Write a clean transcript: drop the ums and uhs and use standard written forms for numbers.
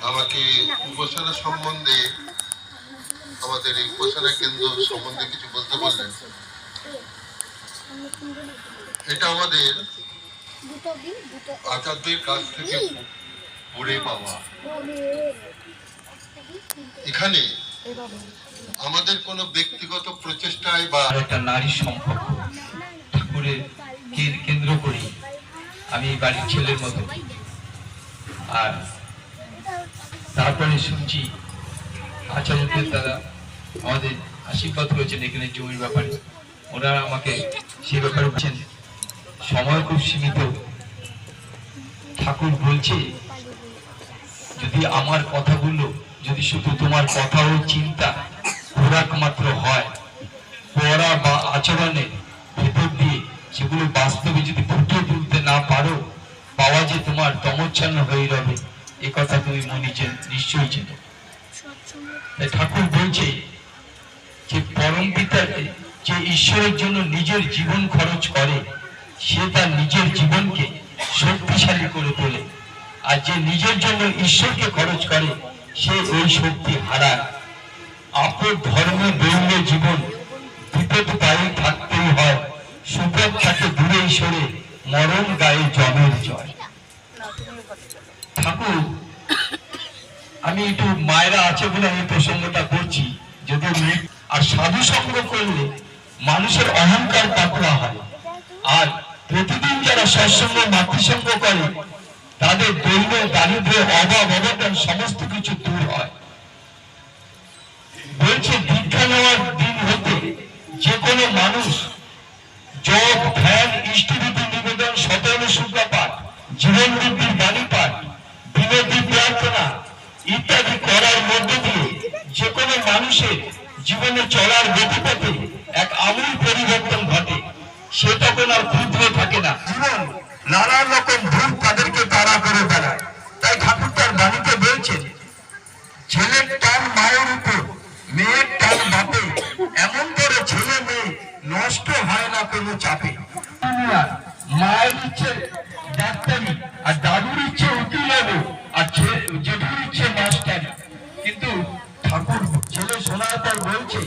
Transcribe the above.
আমাকে উপাসনা সম্বন্ধে, আমাদের এই উপাসনা কেন্দ্র সম্বন্ধে কিছু বলতে বললেন। এটা আমাদের আচার্যের কাছ থেকে পড়ে পাওয়া। এখানে আমাদের কোনো ব্যক্তিগত প্রচেষ্টায় বা একটা নারী সম্পর্ক ঠাকুরের কেন্দ্র করি আমি বাড়ির ছেলের মতো। আর তারপরে শুনছি আচার্যদের দ্বারা আমাদের আশীর্বাদ হয়েছেন এখানে জমির ব্যাপারে, ওনারা আমাকে সে ব্যাপারে বলছেন। সময় খুব সীমিত। ঠাকুর বলছে যদি আমার কথাগুলো যদি শুধু তোমার কথা ও চিন্তা খোরাক মাত্র হয়, পড়া বা আচরণে ভেতর দিয়ে সেগুলো বাস্তবে যদি ফুটিয়ে তুলতে না পারো, পাওয়া যে তোমার তমচ্ছন্ন হয়ে রবে, এ কথা তুমি মনে নিশ্চয়ই চেন। ঠাকুর বলছে যে পরম পিতা যে ঈশ্বরের জন্য নিজের জীবন খরচ করে, সে তার নিজের জীবনকে শক্তিশালী করে তোলে। আর যে নিজের জন্য ঈশ্বরকে খরচ করে, সে ওই শক্তি হারায়। আপন ধর্মে দৈন্য জীবন বিপদ গায়ে থাকতেই হয়, সুপথ থাকে দূরে সরে, মরণ গায়ে জমের জয়। ঠাকুর, আমি একটু মায়েরা আছে বলে আমি প্রসঙ্গটা করছি, যদি আর সাধু সঙ্গ করলে মানুষের অহংকার পাতলা হয়। আর প্রতিদিন যারা সৎসঙ্গ মাতৃসঙ্গ করে তাদের দৈন্য দারিদ্র অভাব অবদান সমস্ত কিছু দূর হয়। বলছে দীক্ষা নেওয়ার দিন হতে যে কোনো মানুষ জপ ধ্যান ইষ্টবিধি নিবেদন শতন শুক্লা পাঠ জীবন বৃদ্ধির বাণী পাঠ বিনোদী প্রার্থনা ইত্যাদি করার মধ্য দিয়ে যে কোনো মানুষের জীবনে চলার গতিপথে এক আমূল পরিবর্তন ঘটে। সে তখন আর ক্ষুদ্র থাকে না, জীবন নানান রকম ভূত তাদেরকে তাড়া করে বেড়ায়। তাই ঠাকুর তার বাণীতে বলছেন, ছেলের টান মায়ের উপর, মেয়ের টান বাপে, এমন করে ছেলে মেয়ে নষ্ট হয় না কোনো চাপে। মায়ের ইচ্ছে ডাক্তারি, আর দাদুর ইচ্ছে উকিল হবে, আর জেঠুর ইচ্ছে মাস্টারি। কিন্তু ঠাকুর ছেলে শোনার পর বলছে